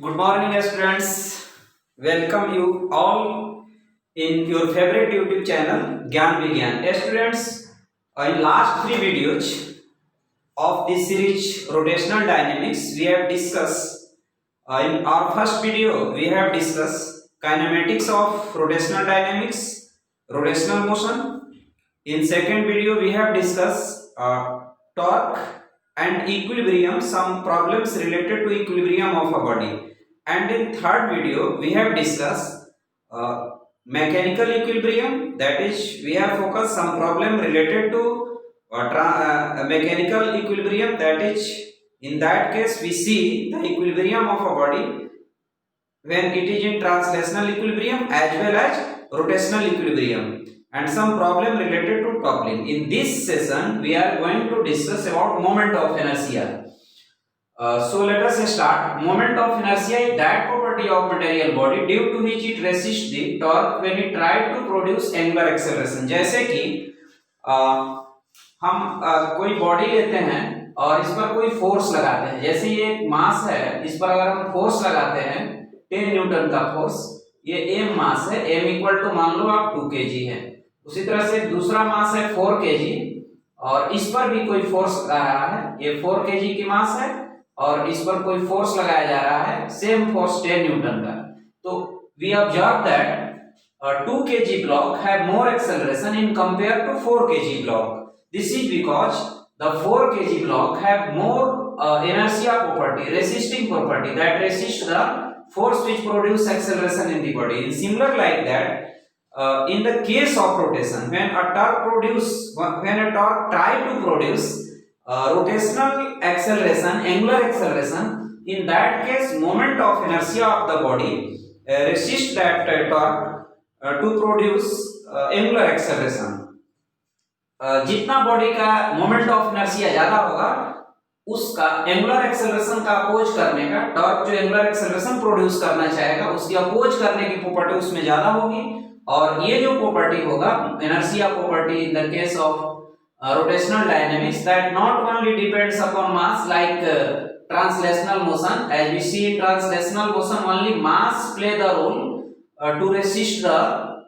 Good morning, students. Welcome you all in your favorite YouTube channel, Gyan Vigyan. Students, in last three videos of this series, Rotational Dynamics, we have discussed. In our first video, we have discussed kinematics of rotational dynamics, rotational motion. In second video, we have discussed torque and equilibrium, some problems related to equilibrium of a body. And in third video, we have discussed uh, mechanical equilibrium. That is, we have focused some problem related to mechanical equilibrium. That is, in that case, we see the equilibrium of a body when it is in translational equilibrium as well as rotational equilibrium, and some problem related to coupling. In this session, we are going to discuss about moment of inertia. So let us start. Moment of inertia is that property of material body due to which it resists the torque when it try to produce angular acceleration. जैसे कि हम कोई body लेते हैं और इस पर कोई फोर्स लगाते हैं, जैसे ये एक मास है, इस पर अगर हम फोर्स लगाते हैं 10 न्यूटन का फोर्स, ये m मास है, m इक्वल टू मान लो आप 2 kg है। उसी तरह से दूसरा मास है 4 kg और इस पर भी कोई फोर्स लगा रहा है, ये 4 kg की मास है और इस पर कोई फोर्स लगाया जा रहा है, सेम फोर्स 10 न्यूटन का। तो we observe that 2 kg block have more acceleration in compare to 4 kg block. This is because the 4 kg block have more inertia property, resisting property, that resist the force which produce acceleration in the body. In similar like that, in the case of rotation, when a torque try to produce rotational acceleration, angular acceleration, in that case moment of inertia of the body resist that torque to produce angular acceleration. जितना body का moment of inertia ज्यादा होगा, उसका angular acceleration का oppose करने का, torque जो angular acceleration produce करना चाहेगा उसकी अपोज करने की प्रॉपर्टी उसमें ज्यादा होगी। और ये जो प्रॉपर्टी होगा inertia property in the case of rotational dynamics, that not only depends upon mass like translational motion, as we see in translational motion only mass play the role to resist the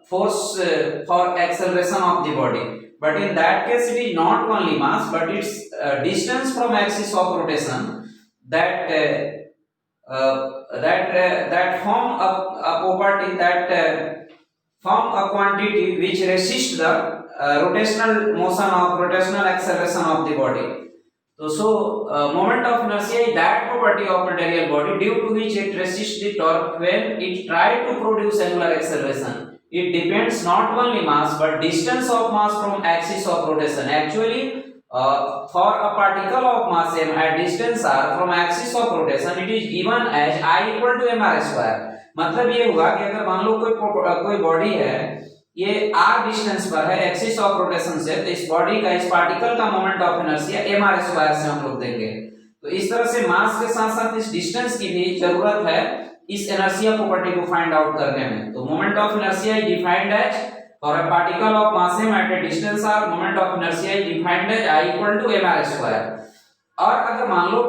force for acceleration of the body, but in that case it is not only mass but it's distance from axis of rotation that form a property, that form a quantity which resists the rotational motion of rotational acceleration of the body. So moment of inertia is that property of material body due to which it resists the torque when it try to produce angular acceleration. It depends not only mass but distance of mass from axis of rotation. Actually, for a particle of mass m at distance r from axis of rotation, it is given as I equal to mr square. मतलब ये हुआ कि अगर मान लो कोई body है, ये r distance पर है एक्सिस ऑफ रोटेशन से, तो इस बॉडी का, इस पार्टिकल का moment of inertia mr square से हम लोग देंगे। तो इस तरह से मास के साथ साथ इस डिस्टेंस की भी जरूरत है इस इनर्शिया प्रॉपर्टी को फाइंड आउट करने में। तो moment of inertia is defined as for a particle of mass m at a distance r, moment of inertia is defined as I equal to mr square. और अगर मान लो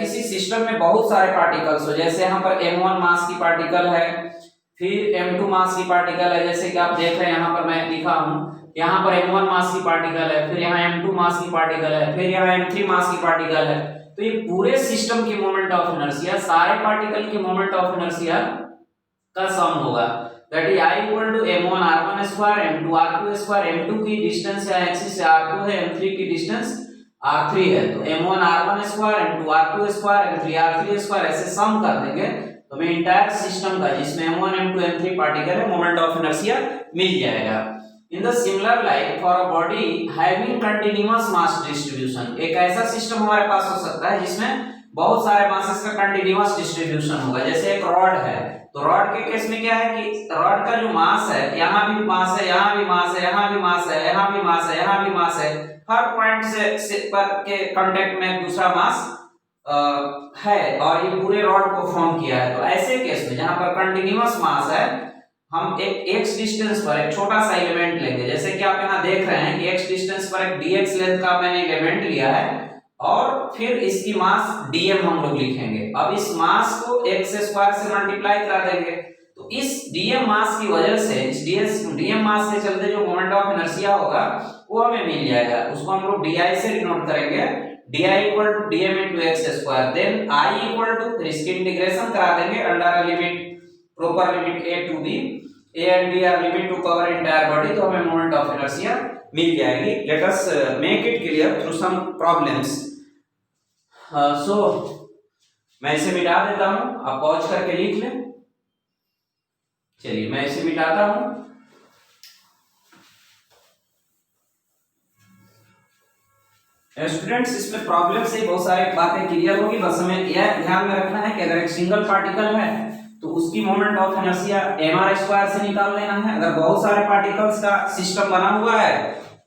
किसी system में बहुत सारे पार्टिकल्स हो, जैसे यहाँ पर m1 मास की पार्टिकल है, फिर m2 मास की पार्टिकल है, जैसे कि आप देख रहे हैं यहाँ पर मैं लिखा हूँ, यहाँ पर m1 मास की पार्टिकल है, फिर यहाँ m2 मास की पार्टिकल है, फिर यहाँ m3 मास की पार्टिकल है। तो ये पूरे सिस्टम की मोमेंट ऑफ इनर्शिया, सारे पार्टिकल की मोमेंट ऑफ इनर्शिया का सम होगा, that is I equal to m1 r1 square m2 r2 square, m2 की डिस्टेंस या एक्सिस से r2 है, m3 की डिस्टेंस r3 है, तो m1 r1 square m2 r2 square m3 r3 square, ऐसे सम कर देंगे तो हमें इंटायर सिस्टम का, जिसमें m1 m2 m3 पार्टिकल है, मोमेंट ऑफ इनर्शिया मिल जाएगा। In the similar like for a body having continuous mass distribution, एक ऐसा सिस्टम हमारे पास हो सकता है जिसमें बहुत सारे मासेस का कंटिन्यूअस डिस्ट्रीब्यूशन होगा। जैसे एक रॉड है, तो रॉड के केस में क्या है कि रॉड का जो मास है, यहाँ भी मास है, यहाँ भी मास है, यहाँ भी मास है, यहाँ भी मास है, यहाँ भी मास है, हर पॉइंट से पर के कांटेक्ट में दूसरा मास है और ये पूरे रॉड को फॉर्म किया है। तो ऐसे केस में जहां पर कंटिन्यूअस मास है, हम एक x डिस्टेंस पर एक छोटा सा एलिमेंट लेंगे, जैसे कि आप यहाँ देख रहे हैं कि x डिस्टेंस पर एक dx लेंथ का मैंने एलिमेंट लिया है और फिर इसकी मास dm हम लोग लिखेंगे। अब इस मास को x स्क्वायर से मल्टीप्लाई करा देंगे, तो इस dm मास की वजह से, इस dm मास के चलते जो मोमेंट ऑफ इनर्शिया होगा वो हमें मिल जाएगा। उसको हम लोग di से डिनोट करेंगे, di equal to dm into x square, then i equal to, फिर इसकी इंटीग्रेशन करा देंगे under a limit, proper limit a to b, a and b are limit to cover entire body, तो हमें moment of inertia मिल जाएगी। Let us make it clear through some problems. So मैं इसे मिटा देता हूं, आप पॉज करके लिख लें। चलिए मैं इसे मिटाता हूं। स्टूडेंट्स इसमें प्रॉब्लम से बहुत सारी बातें क्लियर होगी, बस हमें यह ध्यान में रखना है कि अगर एक सिंगल पार्टिकल है तो उसकी moment of inertia mr square से निकाल लेना है। अगर बहुत सारे पार्टिकल्स का सिस्टम बना हुआ है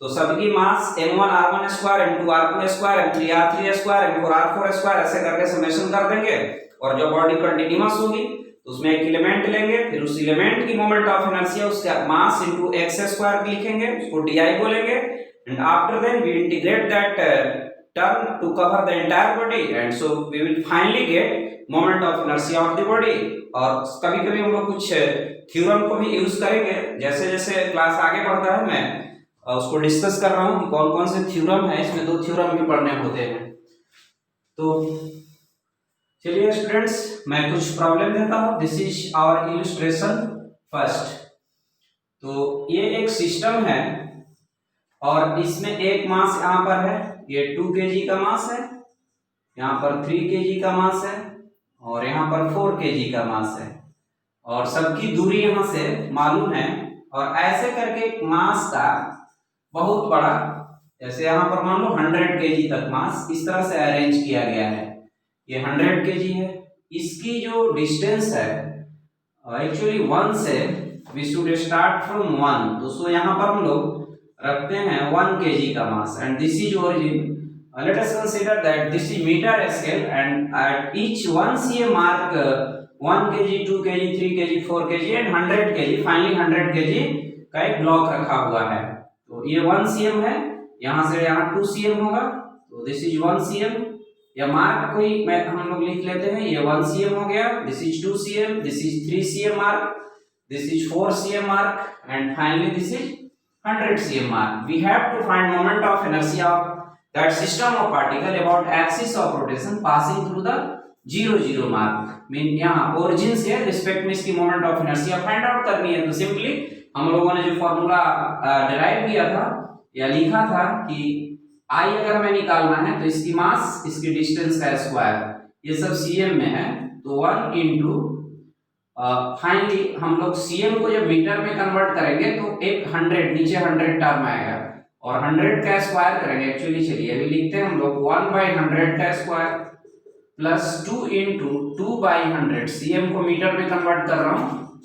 तो सबकी मास m1 r1 square, m2 r2 square, m3 r3 square, m4 r4 square ऐसे करके समेशन कर देंगे। और जो बॉडी कंटीन्यूअस होगी तो उसमें एक एलिमेंट लेंगे, फिर उस एलिमेंट की मोमेंट ऑफ इनर्शिया उसका मास इनटू x स्क्वायर लिखेंगे, उसको di बोलेंगे, and after then we integrate that term to cover the entire body, and so we will finally get moment of inertia of the body। और कभी कभी हम लोग कुछ थ्योरम को भी यूज करेंगे, जैसे जैसे क्लास आगे बढ़ता है मैं उसको डिस्कस कर रहा हूँ कि कौन कौन से थ्योरम है, इसमें 2 थ्योरम भी पढ़ने होते हैं। तो चलिए स्टूडेंट्स मैं कुछ प्रॉब्लम देता हूँ। This is our illustration first. तो ये एक सिस्टम है और इसमें एक मास यहाँ पर है, ये 2 kg का मास है, यहाँ पर 3 kg का मास है और यहाँ पर 4 kg का मास है, और सबकी दूरी यहाँ से मालूम है। और ऐसे करके मास का बहुत बड़ा, जैसे यहाँ पर मान लो 100 kg तक मास इस तरह से अरेंज किया गया है, ये 100 kg है। इसकी जो डिस्टेंस है एक्चुअली 1 से, वी शुड स्टार्ट फ्रॉम 1, तो सो यहाँ पर हम लोग रखते हैं 1 kg का mass, and this is origin. Let us consider that this is metre scale, and at each 1 cm mark 1 kg, 2 kg, 3 kg, 4 kg and 100 kg, finally 100 kg का एक ब्लॉक रखा हुआ है। तो ये 1 cm है, यहाँ से यहाँ 2 cm होगा, तो दिस इज 1 cm। या मार्क कोई मैं हम लोग लिख लेते हैं, ये 1 cm हो गया, this is 2 cm, this is 3 cm mark, this is 4 cm mark, and finally this is 100 cm mark. We have to find moment of inertia of that system of particle about axis of rotation passing through the 0 mark. Mean यहाँ origin से respect में इसकी moment of inertia find out करनी है। तो simply हम लोगों ने जो फॉर्मूला derive किया था या लिखा था कि I अगर हमें निकालना है तो इसकी मास इसकी डिस्टेंस का स्क्वायर, ये सब cm में है, तो 1 इंटू फाइनली हम लोग cm को जब मीटर में कन्वर्ट करेंगे तो एक 100 नीचे 100 टर्म आएगा, और 100 का स्क्वायर करेंगे। एक्चुअली चलिए अभी लिखते हैं हम लोग 1/100 का स्क्वायर प्लस 2 इंटू 2/100, cm को मीटर में कन्वर्ट कर रहा हूँ,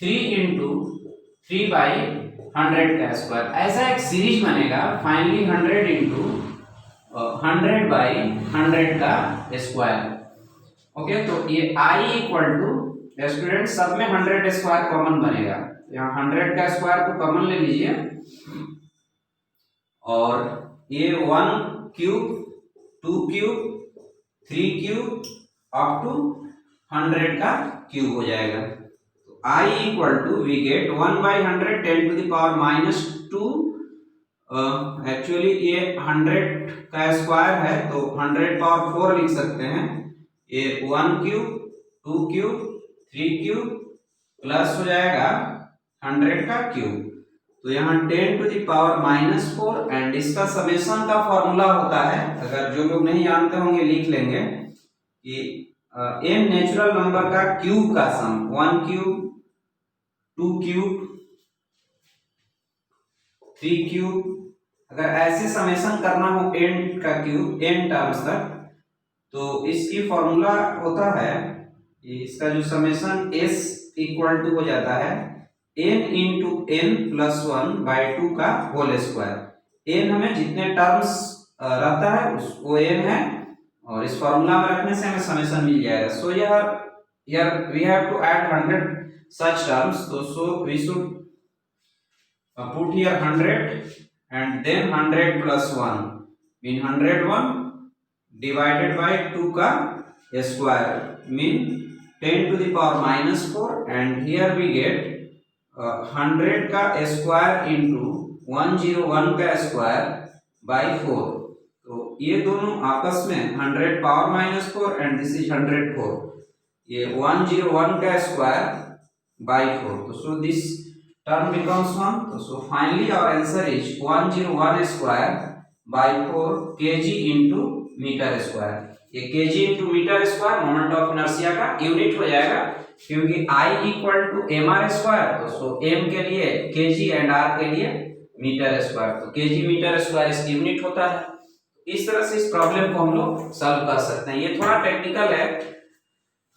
3 इंटू 3/100 का स्क्वायर। ऐसा एक सीरीज बनेगा, फाइनली 100 इंटू 100/100 का स्क्वायर। ओके, तो ये I इक्वल टू, स्टूडेंट सब में 100 स्क्वायर कॉमन बनेगा, यहाँ 100 का स्क्वायर को कॉमन ले लीजिए, और ये 1 cube, 2 cube, 3 cube up to 100 का क्यूब हो जाएगा। तो I equal to we get 1/100 10 to the power -2। Actually ये 100 का स्क्वायर है तो 100 पावर 4 लिख सकते हैं। ये 1 क्यूब, 2 क्यूब, 3 क्यूब प्लस हो जाएगा 100 का क्यूब, तो यहाँ 10 टू द पावर -4, एंड इसका समेशन का फॉर्मूला होता है, अगर जो लोग नहीं जानते होंगे लिख लेंगे कि n नेचुरल नंबर का क्यूब का सम, 1 क्यूब, 2 क्यूब, 3 क्यूब, अगर ऐसे समेशन करना हो n का क्यूब n टर्म्स तक, तो इसकी फॉर्मूला होता है, इसका जो समेशन s इक्वल टू हो जाता है n इंटू n प्लस 1/2 का होल स्क्वायर। n हमें जितने टर्म्स रहता है वो n है, और इस फॉर्मूला में रखने से हमें समेशन मिल जाएगा। सो here we have to add 100 such terms, so we should put here 100 and then 100 plus 1 mean 101 divided by 2 का square mean 10 to the power -4 and here we get 100 का स्क्वायर इंटू 101 का square by 4। तो ये दोनों आपस में 100 power -4 and this is 104, ये 101 का स्क्वायर बाय 4। तो so this term becomes 1. So finally our answer is 101 square by 4 kg into meter square। ये kg into meter square moment of inertia का यूनिट हो जाएगा, क्योंकि I equal to mr square, तो so m के लिए kg and r के लिए मीटर स्क्वायर, तो kg मीटर स्क्वायर इसकी यूनिट होता है। इस तरह से इस प्रॉब्लम को हम लोग सॉल्व कर सकते हैं। ये थोड़ा टेक्निकल है।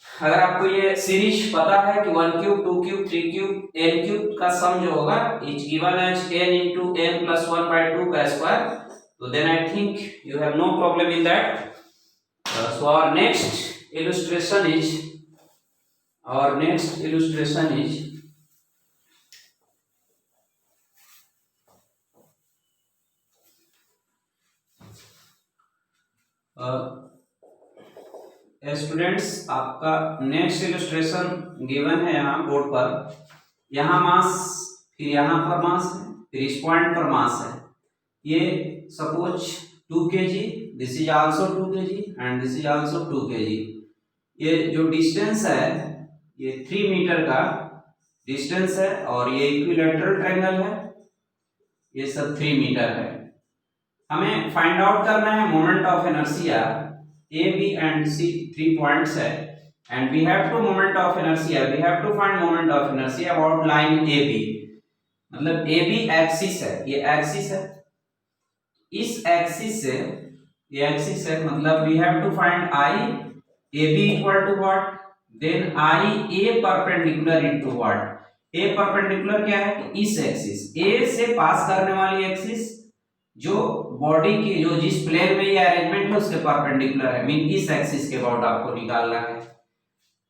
अगर आपको ये सीरीज पता है कि 1 cube 2 cube 3 cube n cube का सम जो होगा is given as n into n plus 1 by 2 का स्क्वायर, तो then I think you have no problem in that. So our next illustration is students आपका next illustration given है यहाँ board पर। यहाँ मास, फिर यहाँ पर मास है, फिर इस पॉइंट पर मास है। ये suppose 2 kg, this is also 2 kg and this is also 2 kg। ये जो डिस्टेंस है ये 3 मीटर का डिस्टेंस है और ये इक्विलैटरल ट्रायंगल है, ये सब 3 मीटर है। हमें फाइंड आउट करना है moment of inertia. A, B and C 3 points है and we have to moment of inertia, we have to find moment of inertia about line AB। मतलब AB एक्सिस है, ये एक्सिस है, इस एक्सिस से ये एक्सिस है, मतलब we have to find I AB equal to what, then I A perpendicular into what। A perpendicular क्या है कि इस एक्सिस A से पास करने वाली एक्सिस जो बॉडी की जो जिस प्लेन में ये अरेंजमेंट है उसके परपेंडिकुलर है, मीन इस एक्सिस के अबाउट आपको निकालना है।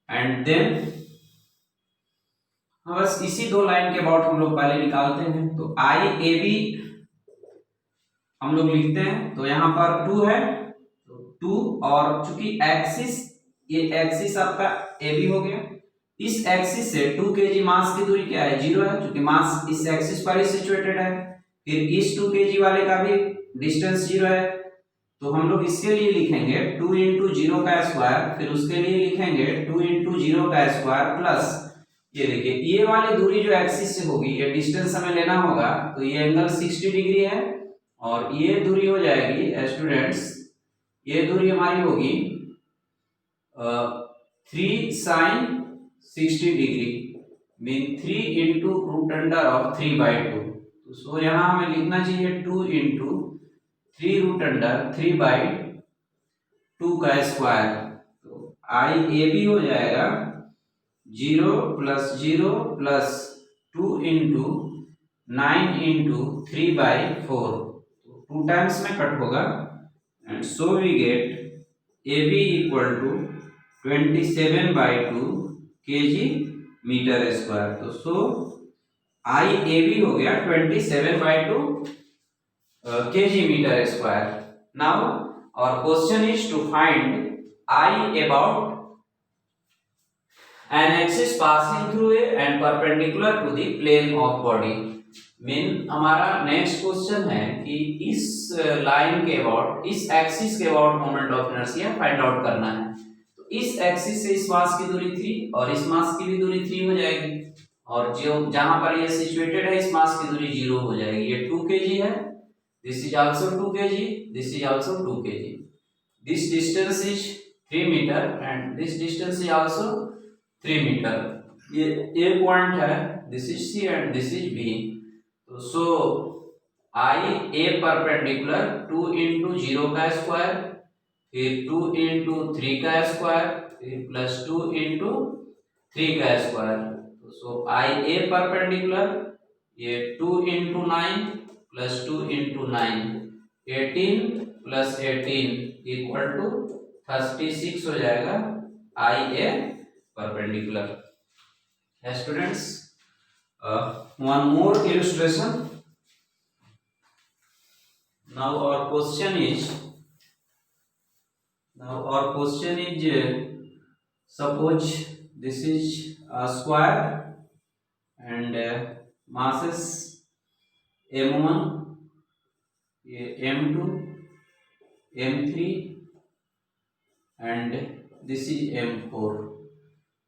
एंड देन बस इसी दो लाइन के अबाउट हम लोग पहले निकालते हैं। तो आई ए बी हम लोग लिखते हैं, तो यहाँ पर 2 है, तो 2 और चूंकि एक्सिस ये एक्सिस आपका ए बी हो गया, इस एक्सिस से 2 kg मास की दूरी क्या है, 0 है, क्योंकि मास इस एक्सिस पर ही सिचुएटेड है। फिर इस 2 kg वाले का भी डिस्टेंस 0 है, तो हम लोग इसके लिए लिखेंगे 2 इंटू 0 का स्क्वायर, फिर उसके लिए लिखेंगे 2 इंटू 0 का स्क्वायर प्लस ये देखिए ये वाली दूरी जो एक्सिस से होगी, ये डिस्टेंस हमें लेना होगा, तो ये एंगल 60 डिग्री है और ये दूरी हो जाएगी स्टूडेंट्स, ये दूरी हमारी होगी 3 sin 60 degree mean 3 into root under of 3/2। तो सो यहाँ हमें लिखना चाहिए 2 इंटू 3 रूट अंडर 3/2 का स्क्वायर। तो आई ए बी हो जाएगा 0 प्लस 0 प्लस 2 इंटू 9 इंटू 3/4, तो 2 टाइम्स में कट होगा and so we get A B equal to 27/2 kg meter square. तो सो आई ए बी हो गया 27/2 kg meter square. Now our question is to find I about an axis passing through a and perpendicular to the plane of body। Mean हमारा next question है कि इस line के about, इस axis के about moment of inertia find out करना है। तो इस एक्सिस से इस मास की दूरी 3 और इस मास की भी दूरी 3 हो जाएगी, और जो जहां पर ये सिचुएटेड है इस मास की दूरी 0 हो जाएगी। ये 2 kg है, this is also 2 kg, this is also 2 kg, this distance is 3 meter and this distance is also 3 meter. ये ए पॉइंट है, this is C and this is B. तो so I A perpendicular 2 into 0 का square, फिर 2 into 3 का square, फिर plus 2 into 3 का square. So I A perpendicular ये 2 into 9 plus 2 into 9 18 plus 18 equal to 36 हो जाएगा I A perpendicular. Students one more illustration। now our question is Now our question is, suppose this is a square and mass is m1, m2, m3 and this is m4।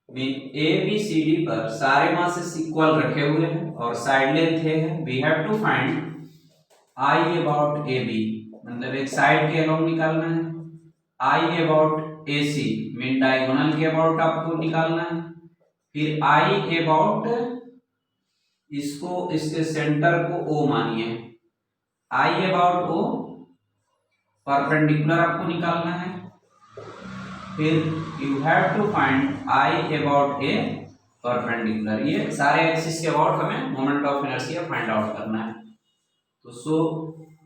Mean A B C D पर सारे masses equal रखे हुए हैं और side length है। We have to find I about A B, मतलब एक side के अबाउट निकालना है। I about A C mean diagonal के अबाउट आपको निकालना है। फिर आई अबाउट इसको, इसके सेंटर को ओ मानिए। आई अबाउट ओ परपेंडिकुलर आपको निकालना है। फिर you have to find I about a perpendicular. ये सारे एक्सिस के अबाउट हमें moment of inertia find out करना है। तो so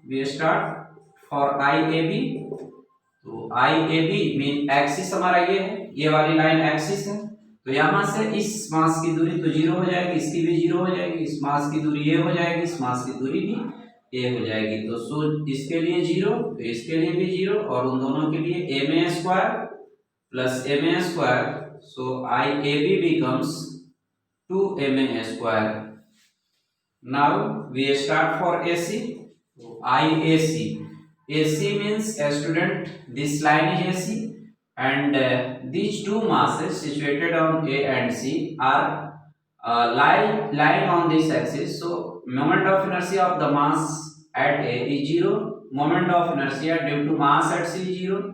we start for I A B. तो I A B mean axis हमारा ये है, ये वाली लाइन एक्सिस है। तो यहां से इस मास की दूरी तो जीरो हो जाएगी, इसकी भी जीरो हो जाएगी। इस मास की दूरी ये हो जाएगी, इस मास की दूरी भी ए हो जाएगी। तो सो इसके लिए जीरो, तो इसके लिए भी जीरो और उन दोनों के लिए M A square plus ma square, so IAB becomes 2ma square. Now we start for AC. So IAC, AC means student this line is AC and these two masses situated on A and C are lying on this axis. So moment of inertia of the mass at A is 0, moment of inertia due to mass at C is 0,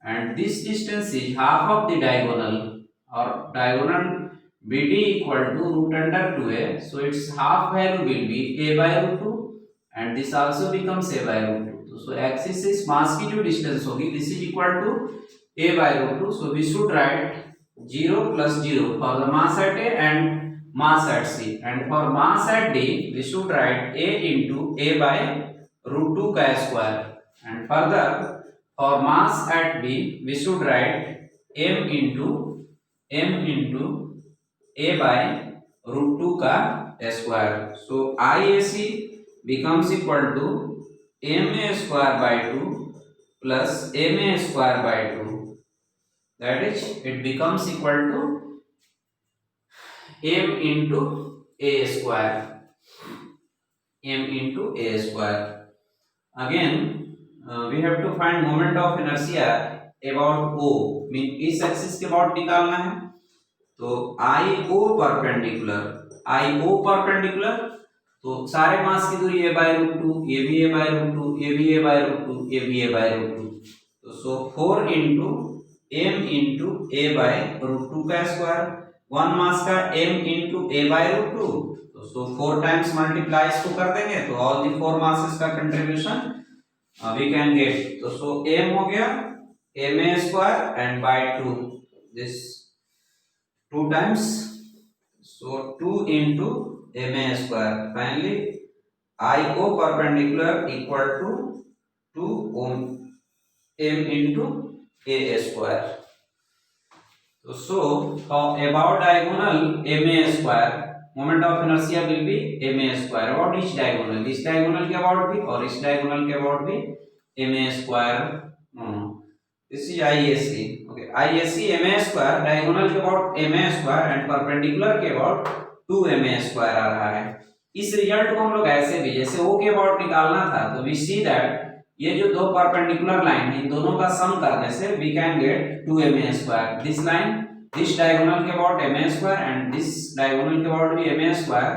and this distance is half of the diagonal, or diagonal BD equal to root under 2a, so its half value will be a by root 2 and this also becomes a by root 2. So axis is mass की जो distance होगी this is equal to a by root 2, so we should write 0 plus 0 for the mass at A and mass at C, and for mass at D we should write a into a by root 2 का square, and further for mass at B we should write m into a by root 2 का square. So IAC becomes equal to ma square by 2 plus ma square by 2, that is it becomes equal to m into a square, m into a square. Again we have to find moment of inertia about O, mean इस axis के about निकालना है। तो आई ओ perpendicular, तो सारे मास की दूरी a by root 2, ये भी a बाय रूट 2, ये भी a बाय रूट 2, ये भी a बाय रूट 2। तो so 4 into m into a by root 2 का स्क्वायर, वन मास का m into a by root 2, तो सो 4 टाइम्स मल्टीप्लाई इसको कर देंगे तो ऑल दी 4 मासेस का कंट्रीब्यूशन we can get। तो so m हो गया ma square and by 2, this 2 times, so 2 into ma square, finally IO perpendicular equal to 2 m into a square। So for about diagonal ma square, moment of inertia will be ma square about each diagonal, इस diagonal के about भी और इस diagonal के about भी ma square। this is IAC, okay, IAC ma square, diagonal के about ma square and perpendicular के about 2 ma square आ रहा है। इस रिजल्ट को हम लोग ऐसे भी, जैसे O के about निकालना था तो we see that ये जो दो परपेंडिकुलर लाइन है इन दोनों का सम करने से we can get 2 ma square, this line this diagonal के about ma square and this diagonal के about भी ma square,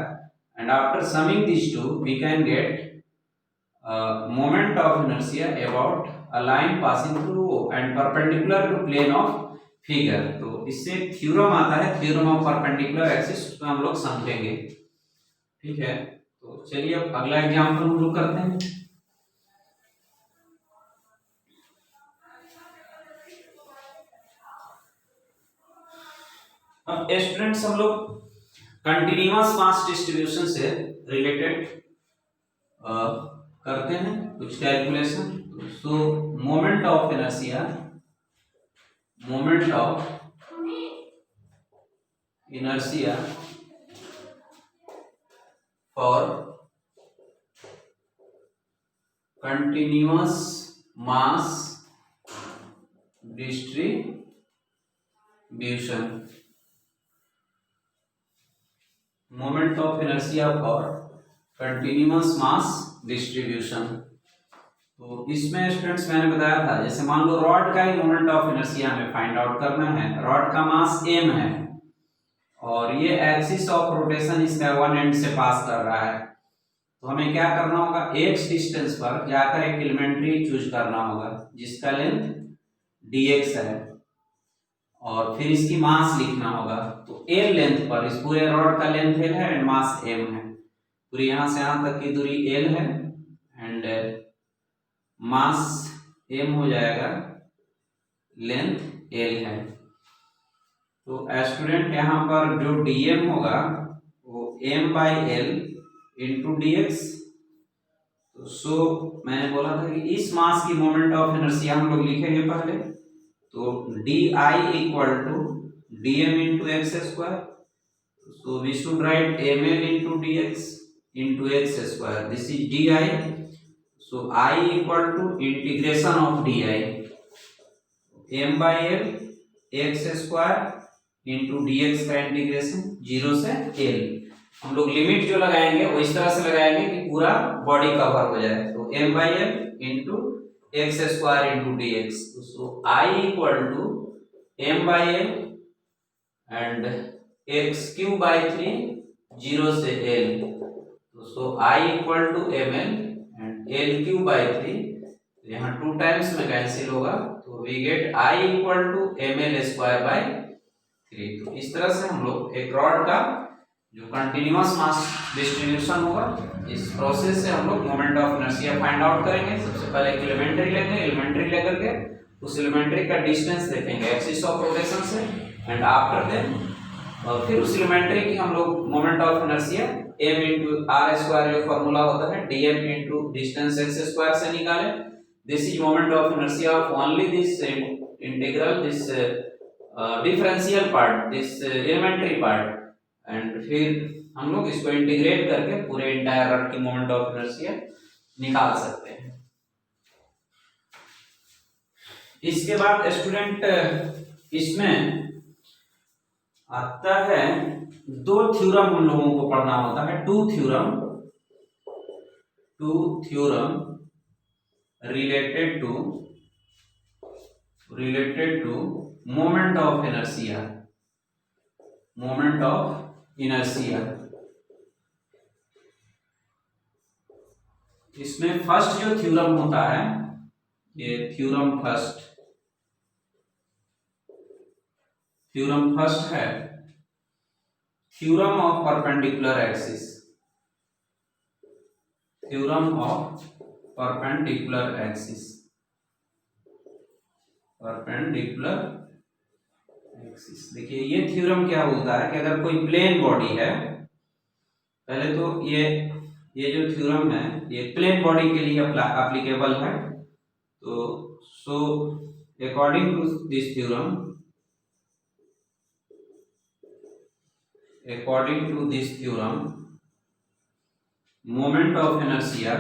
and after summing these two we can get moment of inertia about a line passing through O and perpendicular to plane of figure। तो इससे theorem आता है, theorem of perpendicular axis, उसमें हम लोग समझेंगे। ठीक है, तो चलिए अब अगला एग्जांपल हम लोग करते हैं। अब स्टूडेंट्स हम लोग कंटिन्यूअस मास डिस्ट्रीब्यूशन से रिलेटेड करते हैं कुछ calculation. So moment of inertia for continuous mass distribution, moment of inertia for continuous mass distribution. तो इसमें स्टूडेंट्स मैंने बताया था, जैसे मान लो रॉड का ही मोमेंट ऑफ इनर्शिया हमें फाइंड आउट करना है। रॉड का मास m है और ये एक्सिस ऑफ रोटेशन इसका वन एंड से पास कर रहा है, तो हमें क्या करना होगा, x डिस्टेंस पर जाकर एक एलिमेंट्री चूज करना होगा जिसका लेंथ dx है और फिर इसकी मास लिखना होगा। तो l लेंथ पर, इस पूरे रॉड का लेंथ l है एंड मास m है, पूरी यहां से यहां तक की दूरी l है एंड मास m हो जाएगा, लेंथ l है। तो स्टूडेंट यहाँ पर जो dm होगा वो m by L into D x. तो सो मैंने बोला था कि इस मास की मोमेंट ऑफ इनर्शिया हम लोग लिखेंगे पहले, तो D I equal to D M into X square. So we should write M L into D X into X square, this is D I. So I equal to integration of D I M by L X square into D X का integration 0 से L. हम लोग limit जो लगाएंगे वो इस तरह से लगाएंगे कि पूरा बॉडी कवर हो जाए। तो M by L into X square into D X. So I equal to M by L and X cube by 3 0 से एल। So I equal to M L and L cube by 3, यहाँ 2 times में cancel होगा, तो we get I equal to M L square by 3। तो इस तरह से हम लोग एक रॉड का जो कंटिन्यूअस मास डिस्ट्रीब्यूशन होगा, इस प्रोसेस से हम लोग moment of inertia find out करेंगे। सबसे पहले एक एलिमेंट्री लेंगे, एलिमेंट्री लेकर के उस एलिमेंट्री का डिस्टेंस देखेंगे एक्सिस ऑफ रोटेशन से एंड आफ्टर देन और फिर उस एलिमेंट्री की हम लोग moment of inertia m into R square जो फॉर्मूला होता है dm into distance x square से निकाले। This is moment of inertia of only this integral, this differential part, this elementary part, and फिर हम लोग इसको इंटीग्रेट करके पूरे इंटायर रॉड की मोमेंट ऑफ इनर्शिया निकाल सकते हैं। इसके बाद स्टूडेंट इसमें आता है 2 थ्योरम हम लोगों को पढ़ना होता है, two theorem related to moment of inertia. इसमें फर्स्ट जो थ्योरम होता है, ये थ्योरम फर्स्ट है थ्योरम ऑफ परपेंडिकुलर एक्सिस। देखिए ये थ्योरम क्या बोलता है कि अगर कोई प्लेन बॉडी है, पहले तो ये जो थ्योरम है ये प्लेन बॉडी के लिए एप्लीकेबल है। तो so according to this theorem, moment of inertia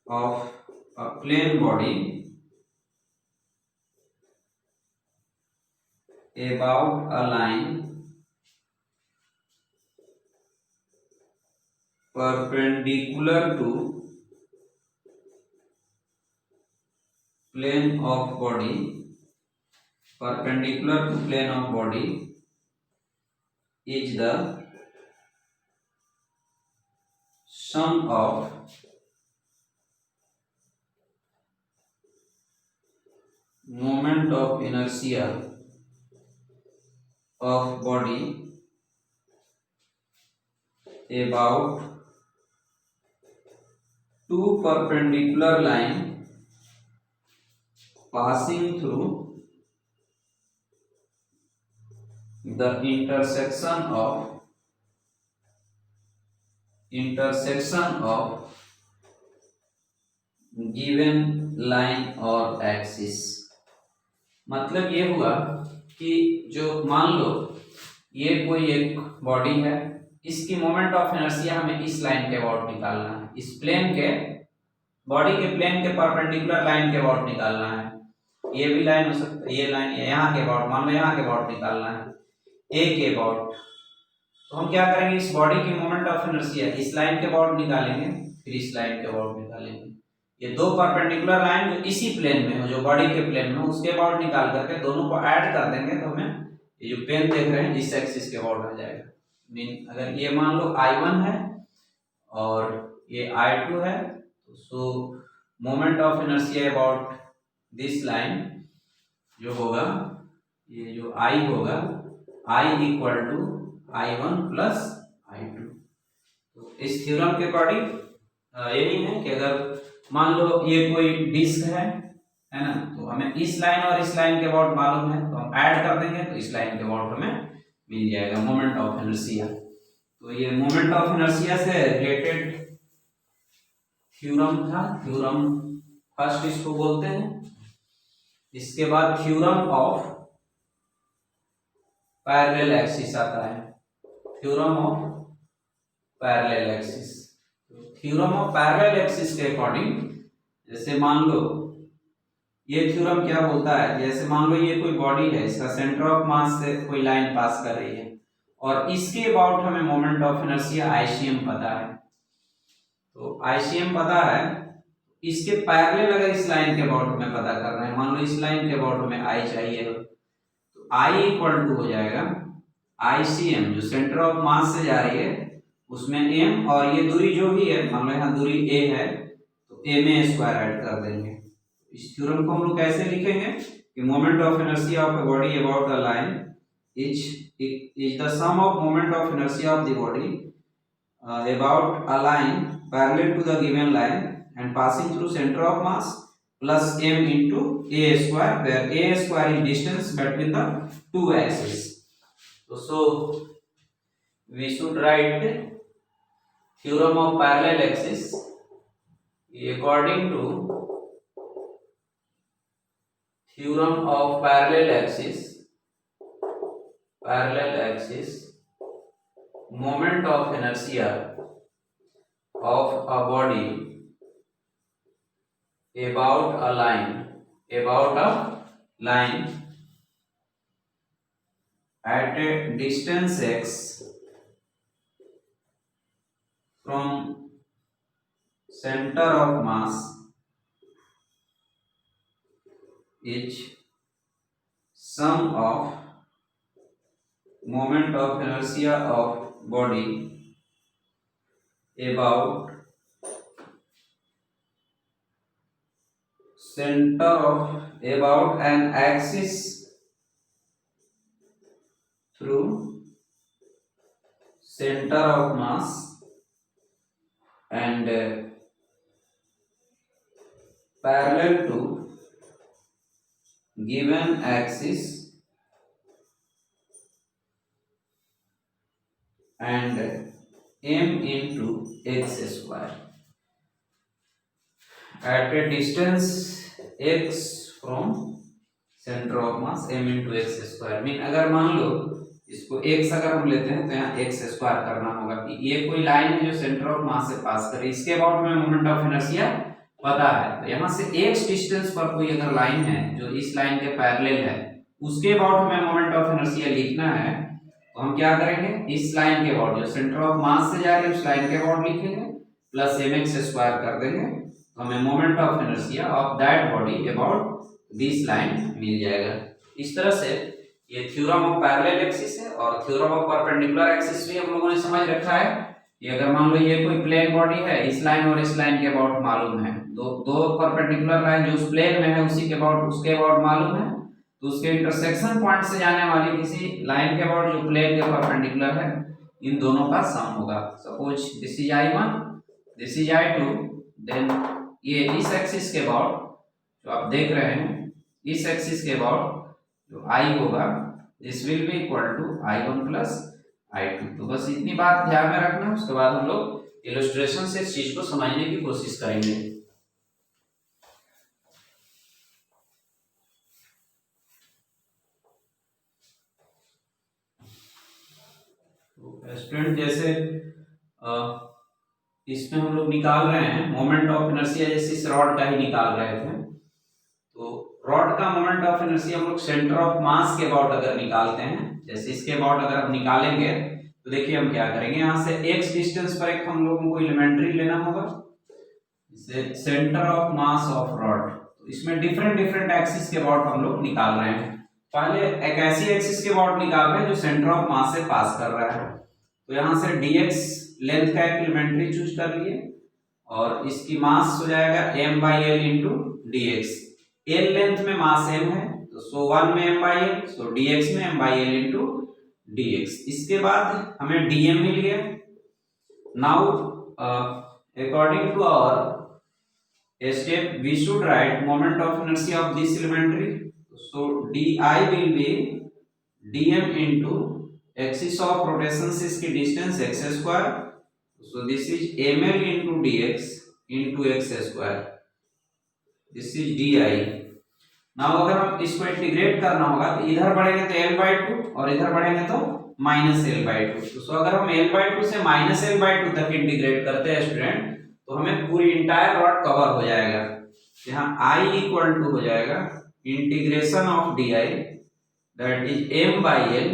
of a plane body about a line perpendicular to plane of body is the sum of moment of inertia of body about two perpendicular line passing through the intersection of given line or axis। मतलब ये हुआ कि जो मान लो ये कोई एक body है इसकी मोमेंट ऑफ इनर्शिया हमें इस लाइन के अबाउट निकालना है, इस प्लेन के बॉडी के प्लेन के परपेंडिकुलर लाइन के अबाउट निकालना है। ये भी लाइन हो सकता है, ये लाइन यहाँ के अबाउट, मान लो यहाँ के अबाउट निकालना है, ए के अबाउट। तो हम क्या करेंगे, इस बॉडी की मोमेंट ऑफ इनर्शिया इस लाइन के अबाउट निकालेंगे, फिर इस लाइन के अबाउट निकालेंगे। ये दो परपेंडिकुलर लाइन जो इसी प्लेन में हो, जो बॉडी के प्लेन में, उसके अबाउट निकाल करके दोनों को ऐड कर देंगे तो हमें ये जो पेन देख रहे हैं इस एक्सिस के अबाउट आ जाएगा। मीन अगर ये मान लो I1 है और ये I2 है, तो सो moment of inertia about this line जो होगा, ये जो I होगा, I equal to I1 plus I2। तो इस थ्योरम के अकॉर्डिंग यही है कि अगर मान लो ये कोई डिस्क है ना, तो हमें इस लाइन और इस लाइन के अबाउट मालूम है, तो हम ऐड कर देंगे तो इस लाइन के अबाउट हमें मिल जाएगा मोमेंट ऑफ इनर्शिया। तो ये मोमेंट ऑफ इनर्शिया से रिलेटेड थ्योरम था, थ्योरम फर्स्ट इसको बोलते हैं। इसके बाद थ्योरम ऑफ पैरेलल एक्सिस आता है, theorem of parallel axis. Theorem of parallel axis के अकॉर्डिंग, जैसे मान लो ये थ्योरम क्या बोलता है, जैसे मान लो ये कोई बॉडी है, इसका सेंटर ऑफ मास से कोई लाइन पास कर रही है और इसके अबाउट हमें मोमेंट ऑफ इनर्शिया आईसीएम पता है। तो आईसीएम पता है, इसके पैरेलल अगर इस लाइन के अबाउट हमें पता करना है, मान लो इस लाइन के अबाउट हमें आई चाहिए, तो आई इक्वल टू हो जाएगा आईसीएम, जो सेंटर ऑफ मास से जा रही है उसमें एम, और ये दूरी जो भी है, मान लो यहाँ दूरी ए है तो ए में स्क्वायर ऐड कर देंगे। इस थ्योरम को हम लोग कैसे लिखेंगे कि moment of inertia of a body about a line is the sum of moment of inertia of the body about a line parallel to the given line and passing through center of mass plus m into a square, where a square is distance between the two axes. So we should write theorem of parallel axis according to theorem of parallel axis moment of inertia of a body about a line at a distance x from center of mass is sum of moment of inertia of body about center of about an axis through center of mass and parallel to given axis and m into x square at a distance x from center of mass m into x square। Mean अगर मान लो इसको x अगर हम लेते हैं तो यहाँ x square करना होगा कि ये कोई लाइन है जो सेंटर ऑफ मास से पास कर रही है, इसके अबाउट में मोमेंट ऑफ इनर्शिया पता है। तो यहाँ से x डिस्टेंस पर कोई अगर लाइन है जो इस लाइन के पैरेलल है, उसके अबाउट हमें मोमेंट ऑफ इनर्शिया लिखना है, तो हम क्या करेंगे, इस लाइन के अबाउट जो सेंटर ऑफ मास से जा रही है उस लाइन के अबाउट लिखेंगे प्लस mx स्क्वायर कर देंगे, तो हमें moment of inertia of that body about this line मिल जाएगा। इस तरह से ये थ्योरम ऑफ पैरेलल एक्सिस है, और थ्योरम ऑफ परपेंडिकुलर एक्सिस भी हम लोगों ने समझ रखा है कि अगर मान लो ये कोई प्लेन बॉडी है, इस लाइन और इस लाइन के अबाउट मालूम है, दो परपेंडिकुलर लाइन जो उस प्लेन में है उसी के अबाउट उसके अबाउट मालूम है, तो उसके इंटरसेक्शन पॉइंट से जाने वाली किसी लाइन के अबाउट जो प्लेन के परपेंडिकुलर है, इन दोनों का सम होगा। Suppose this is I1, this is I2, then ये इस एक्सिस के अबाउट जो आप देख रहे हैं, इस एक्सिस के अबाउट जो I होगा, this will be equal to I1 plus I2। तो बस इतनी बात ध्यान में रखना, उसके बाद हम लोग इलस्ट्रेशन से इस चीज को समझने की कोशिश करेंगे। तो स्टूडेंट जैसे इसमें हम लोग निकाल रहे हैं मोमेंट ऑफ इनर्शिया, जैसे इस रॉड का ही निकाल रहे थे। तो रॉड का मोमेंट ऑफ इनर्शिया हम लोग सेंटर ऑफ मास के अबाउट अगर निकालते हैं, जैसे इसके अबाउट अगर हम निकालेंगे तो देखिए हम क्या करेंगे, यहाँ से x डिस्टेंस पर एक हम लोगों को एलिमेंट्री लेना होगा, इसे centre of mass of rod. तो इसमें डिफरेंट एक्सिस के अबाउट हम लोग निकाल रहे हैं। पहले एक ऐसी एक्सिस के अबाउट निकाल रहे हैं जो सेंटर ऑफ मास से पास कर रहा है। तो यहाँ से dx लेंथ का एक एलिमेंट्री चूज कर लिए और इसकी मास हो जाएगा m/l into dx। l length में मास m है तो सो 1 में m/l, सो dx में m/l इंटू dx। इसके बाद हमें dm मिल गया। Now according to our step we should write moment of inertia of this elementary. So di will be dm into axis of rotation से इसकी distance x square, so this is ml into dx into x square, this is di। now अगर हम इसको integrate करना होगा तो इधर बढ़ेंगे तो l/2 और इधर बढ़ेंगे तो -l/2। तो अगर हम l/2 से -l/2 तक इंटीग्रेट करते हैं स्टूडेंट तो हमें पूरी इंटायर रॉड कवर हो जाएगा। यहाँ i इक्वल टू हो जाएगा integration of D I that is m/l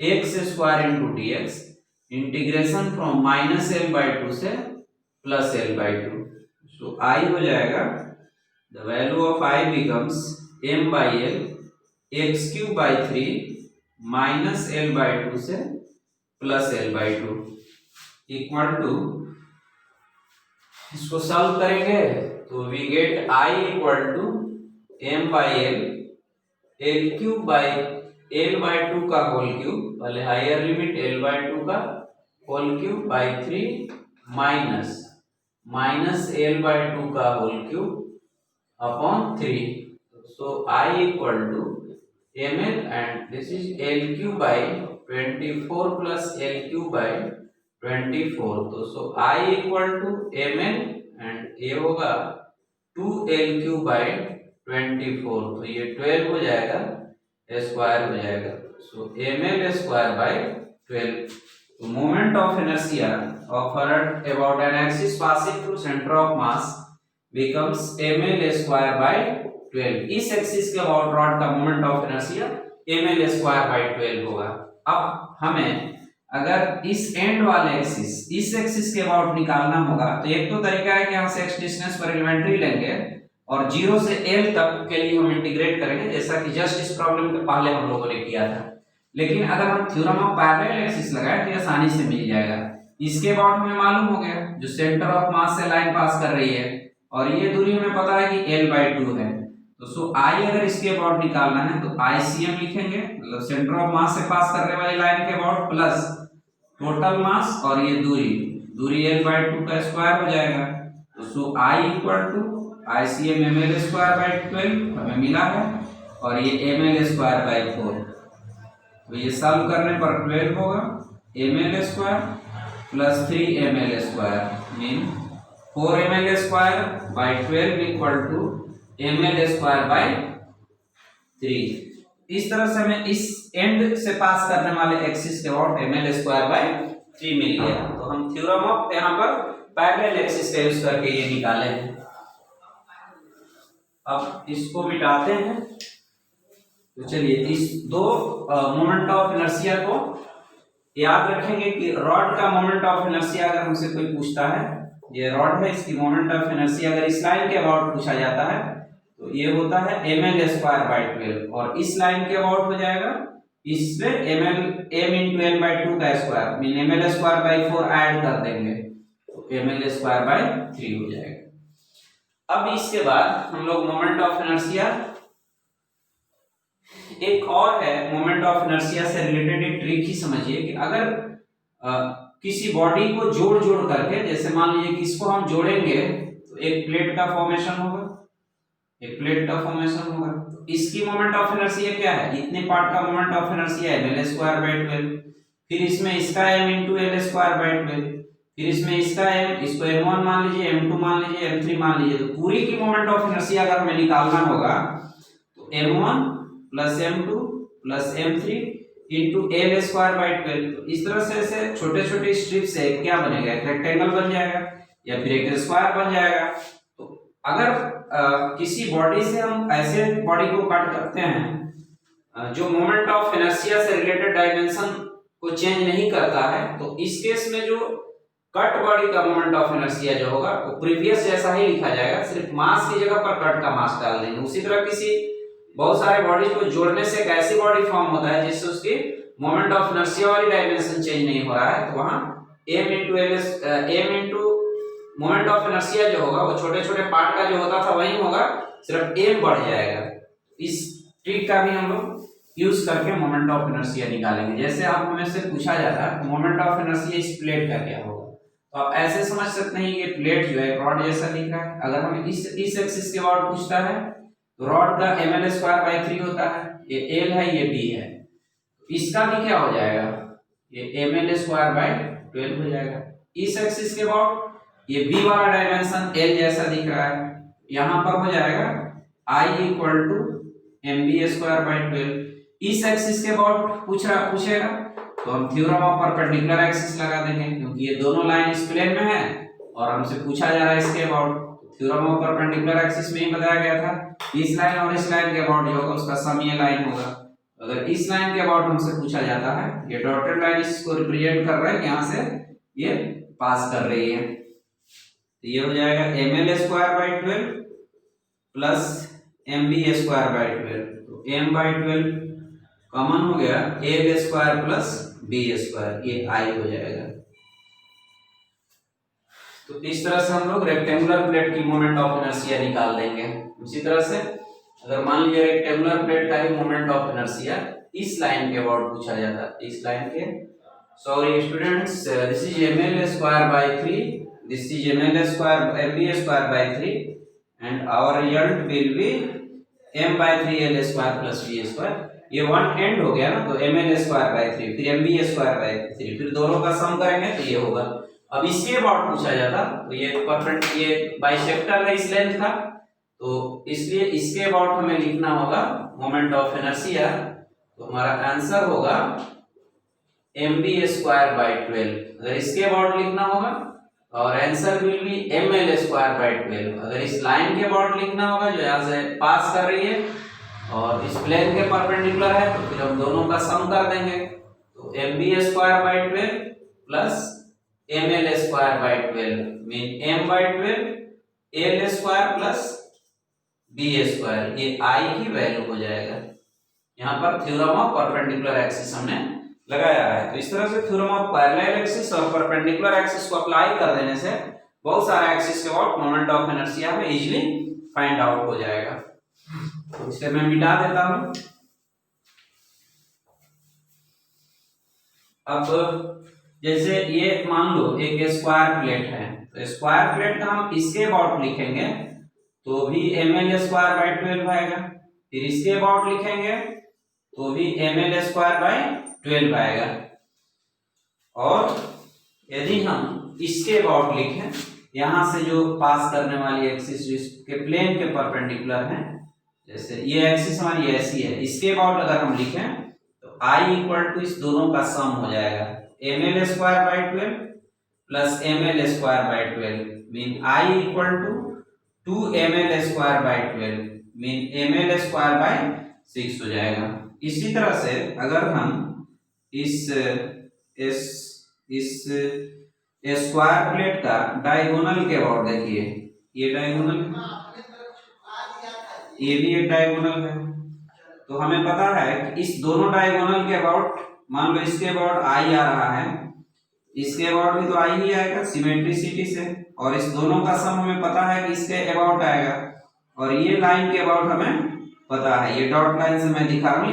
x square into dx integration from -l/2 से +l/2। सो i हो जाएगा, the value of i becomes m/l x³/3 -l/2 से +l/2 equal to, इसको solve करेंगे तो we get i equal to m/l l³/l/2 का whole cube, पहले higher limit l/2 का whole cube by 3 minus l/2 का whole cube upon 3। So i equal to ml and this is l³/24 plus l³/24। तो so i equal to ml and ये होगा 2l³/24, तो ये 12 हो जाएगा, स्क्वायर हो जाएगा। सो ml स्क्वायर/12। तो moment of inertia of a rod about an axis passing through center of mass becomes ml स्क्वायर/12। इस एक्सिस के अबाउट रॉड का मोमेंट ऑफ इनर्शिया ml स्क्वायर/12 होगा। अब हमें अगर इस एंड वाले एक्सिस, इस एक्सिस के अबाउट निकालना होगा तो एक तो तरीका है कि यहाँ से x डिस्टेंस पर एलिमेंट्री लेंगे और 0 से l तक के लिए हम इंटीग्रेट करेंगे, जैसा कि जस्ट इस प्रॉब्लम के पहले हम लोगों ने किया था। लेकिन अगर हम थ्योरम ऑफ पैरेलल एक्सिस लगाए तो आसानी से मिल जाएगा। इसके अबाउट हमें मालूम हो गया जो सेंटर ऑफ मास से लाइन पास कर रही है और ये दूरी हमें पता है कि l/2 है। तो सो i अगर इसके अबाउट निकालना है तो ICM लिखेंगे, मतलब सेंटर ऑफ मास से पास करने वाली लाइन के अबाउट प्लस टोटल मास और ये दूरी l/2 का स्क्वायर हो जाएगा। तो so i equal to ICM ml square हमें मिला है और ये ml स्क्वायर/4। तो ये सॉल्व करने पर 12 होगा ml square plus 3 ml square mean 4 ml square equal to ml square. इस तरह से हमें इस एंड से पास करने वाले एक्सिस के अबाउट ml स्क्वायर/3 मिल गया। तो हम थ्योरम ऑफ यहाँ पर पैरेलल एक्सिस का यूज करके ये निकाले हैं। अब इसको मिटाते हैं। तो चलिए इस दो मोमेंट ऑफ इनर्शिया को याद रखेंगे कि रॉड का मोमेंट ऑफ इनर्शिया अगर हमसे कोई पूछता है, ये रॉड है, इसकी मोमेंट ऑफ इनर्शिया अगर इस लाइन के अबाउट पूछा जाता है तो ये होता है ml स्क्वायर/12 और इस लाइन के अबाउट हो जाएगा इसमें m into l/2 का स्क्वायर मीन ml स्क्वायर/4 ऐड कर देंगे तो ml स्क्वायर/3 हो जाएगा। अब इसके बाद हम लोग मोमेंट ऑफ इनर्शिया, एक और है मोमेंट ऑफ इनर्शिया से रिलेटेड एक ट्रिक ही समझिए कि अगर किसी बॉडी को जोड़ करके, जैसे मान लीजिए कि इसको हम जोड़ेंगे तो एक प्लेट का फॉर्मेशन होगा, तो इसकी मोमेंट ऑफ इनर्शिया क्या है, इतने पार्ट का मोमेंट ऑफ इनर्शिया ml स्क्वायर/12, फिर इसमें इसका m into l स्क्वायर/12, फिर इसमें इसका m, इसको m1 मान लीजिए, m2 मान लीजिए, m3 मान लीजिए। तो पूरी की मोमेंट ऑफ इनर्शिया अगर हमें निकालना होगा तो m1 plus m2 plus m3 into L square by 12। तो इस तरह से ऐसे छोटे छोटे स्ट्रिप से क्या बनेगा, एक रेक्टेंगल बन जाएगा या फिर एक स्क्वायर बन जाएगा। तो अगर किसी बॉडी से हम ऐसे बॉडी को कट करते हैं जो मोमेंट ऑफ इनर्शिया से रिलेटेड डायमेंशन को चेंज नहीं करता है, तो इस केस में जो कट बॉडी का मोमेंट ऑफ इनर्शिया जो होगा वो प्रीवियस जैसा ही लिखा जाएगा, सिर्फ मास की जगह पर कट का मास डाल देंगे। उसी तरह किसी बहुत सारे बॉडी को जोड़ने से एक ऐसी बॉडी फॉर्म होता है जिससे उसकी मोमेंट ऑफ इनर्शिया वाली डायमेंशन चेंज नहीं हो रहा है, तो वहां m into moment of inertia जो होगा वो छोटे छोटे पार्ट का जो होता था वही होगा, सिर्फ m बढ़ जाएगा। इस ट्रिक का भी हम लोग यूज करके मोमेंट ऑफ इनर्शिया निकालेंगे। जैसे आप हमें से पूछा जाता है मोमेंट ऑफ इनर्शिया इस प्लेट का क्या होगा, तो आप ऐसे समझ सकते हैं ये प्लेट जो है रॉड जैसा दिख रहा है। अगर हमें इस एक्सिस के बारे में पूछता है तो रॉड का ml स्क्वायर बाई 3 होता है, ये l है ये b है, इसका भी क्या हो जाएगा, ये ml स्क्वायर बाई 12 हो जाएगा। इस एक्सिस के बाद ये b वाला डायमेंशन l जैसा दिख रहा है, यहां पर हो जाएगा I equal to mb square by 12। इस एक्सिस के बाद पूछेगा तो हम थ्योरम ऑफ परपेंडिकुलर एक्सिस लगा देंगे, क्योंकि ये दोनों लाइन इस प्लेन में है और हमसे पूछा जा रहा है इसके about. Theorem of perpendicular axis में ही बताया गया था इस लाइन और इस लाइन के अबाउट जो होगा उसका सम ये लाइन होगा। अगर इस लाइन के अबाउट हमसे पूछा जाता है, ये डॉटेड लाइन इसको रिप्रेजेंट कर रहा है, यहाँ से ये पास कर रही है, तो ये हो जाएगा ml square by 12 plus mb square by 12। तो m बाई 12 कॉमन हो गया, a square plus b square, ये I हो जाएगा। तो इस तरह से हम लोग रेक्टेंगुलर प्लेट की मोमेंट ऑफ इनर्शिया निकाल देंगे। उसी तरह से अगर मान लीजिए रेक्टेंगुलर प्लेट का ही मोमेंट ऑफ इनर्शिया इस लाइन के अबाउट पूछा जाता है, इस लाइन के, sorry students, this is ml square by 3, this is ml square mb square by 3 and our result will be m by 3 l square plus b square. ये one and हो गया ना, तो ml स्क्वायर बाय 3 फिर mb square by 3, फिर दोनों का सम करेंगे तो ये होगा। अब इसके अबाउट पूछा जाता तो ये बाइसेक्टर है इस लेंथ का, तो इसलिए इसके अबाउट हमें लिखना होगा मोमेंट ऑफ इनर्शिया, तो हमारा आंसर होगा mb स्क्वायर बाय 12। अगर इसके अबाउट लिखना होगा और answer will be ml square by 12। अगर इस लाइन के अबाउट लिखना होगा जो यहाँ से पास कर रही है और इस प्लेन के परपेंडिकुलर है, तो फिर हम दोनों का सम कर देंगे, तो mb square by 12 plus ml square by 12 mean m by 12 l square plus b square, ये I की वैल्यू हो जाएगा। यहाँ पर थ्योरम ऑफ परपेंडिकुलर एक्सिस हमने लगाया है। तो इस तरह से थ्योरम ऑफ पैरेलल एक्सिस और परपेंडिकुलर एक्सिस को अप्लाई कर देने से बहुत सारे एक्सिस के अबाउट मोमेंट ऑफ इनर्शिया में इजीली फाइंड आउट हो जाएगा। तो इसे मैं मिटा देता हूं। अब जैसे ये मान लो एक स्क्वायर प्लेट है, तो स्क्वायर प्लेट का हम इसके अबाउट लिखेंगे तो भी ml स्क्वायर बाय 12 आएगा, फिर इसके अबाउट लिखेंगे तो भी ml स्क्वायर बाय 12 आएगा, और यदि हम इसके अबाउट लिखें यहां से जो पास करने वाली एक्सिस जिसके प्लेन के परपेंडिकुलर है, जैसे ये एक्सिस हमारी ऐसी है, इसके अबाउट अगर हम लिखें तो I इक्वल टू इस दोनों का सम हो जाएगा, ml square by 12 plus ml square by 12 mean I equal to 2 ml square by 12 mean ml square by 6 हो जाएगा। इसी तरह से अगर हम इस स्क्वायर प्लेट का डायगोनल के अबाउट देखिए, ये डायगोनल, ये भी एक डायगोनल है, तो हमें पता है कि इस दोनों डायगोनल के अबाउट, मान लो इसके अबाउट I आ रहा है, इसके अबाउट भी तो I ही आएगा सिमेट्रिसिटी से, और इस दोनों का सम हमें पता है कि इसके अबाउट आएगा, और ये लाइन के अबाउट हमें पता है, ये डॉट लाइन से मैं दिखा रहा हूँ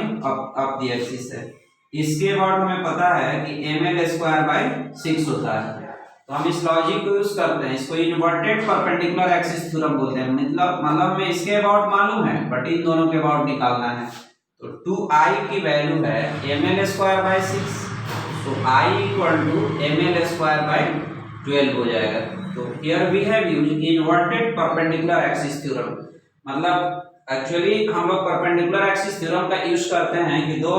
अप दी एक्सिस है, इसके अबाउट हमें पता है कि ml स्क्वायर बाय 6 होता है। तो हम इस लॉजिक को यूज करते हैं, इसको इनवर्टेड परपेंडिकुलर एक्सिस थ्योरम बोलते हैं। मतलब हमें इसके अबाउट मालूम है बट इन दोनों के अबाउट निकालना है। तो 2I की वैल्यू है ml स्क्वायर बाय 6, तो I equal to ml square by 12 हो जाएगा। तो here we have used inverted perpendicular axis theorem. मतलब एक्चुअली हम लोग परपेंडिकुलर एक्सिस थ्योरम का यूज करते हैं कि दो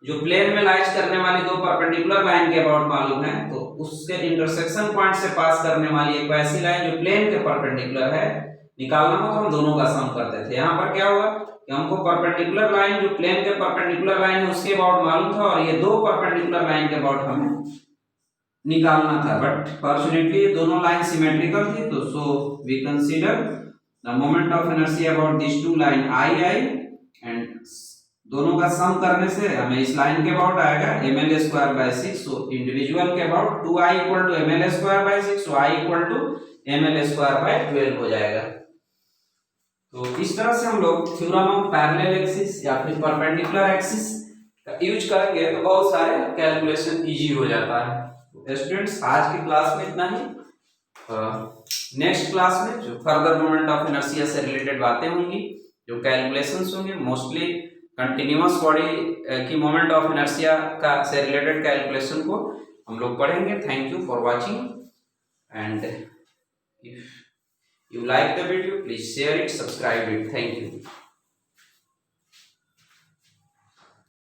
जो प्लेन में लाइज करने वाली दो परपेंडिकुलर लाइन के अबाउट मालूम है, तो उसके इंटरसेक्शन पॉइंट से पास करने वाली एक ऐसी लाइन जो प्लेन के परपेंडिकुलर है निकालना हो, तो हम दोनों का सम करते थे। यहाँ पर क्या हुआ कि हमको परपेंडिकुलर लाइन जो प्लेन के परपेंडिकुलर लाइन है उसके अबाउट मालूम था, और ये दो परपेंडिकुलर लाइन के अबाउट हमें निकालना था, बट फॉर्चुनेटली ये दोनों लाइन सिमेट्रिकल थी, तो so we consider the moment of inertia about this two line I and दोनों का सम करने से हमें इस लाइन के अबाउट आएगा ml²/6। सो इंडिविजुअल के about 2i = ml²/6, so i = ml²/12 हो जाएगा। तो इस तरह से हम लोग थ्योरम ऑफ पैरेलल एक्सिस या फिर परपेंडिकुलर एक्सिस का यूज करेंगे तो बहुत सारे कैलकुलेशन इजी हो जाता है। तो स्टूडेंट्स, आज की क्लास में इतना ही। नेक्स्ट क्लास में जो फर्दर मोमेंट ऑफ इनर्शिया से रिलेटेड बातें होंगी, जो कैलकुलेशंस होंगे, मोस्टली कंटिन्यूअस बॉडी की मोमेंट ऑफ इनर्शिया का से रिलेटेड कैलकुलेशन को हम लोग पढ़ेंगे। Thank you for watching, and if you like the video, please share it, subscribe it. Thank you.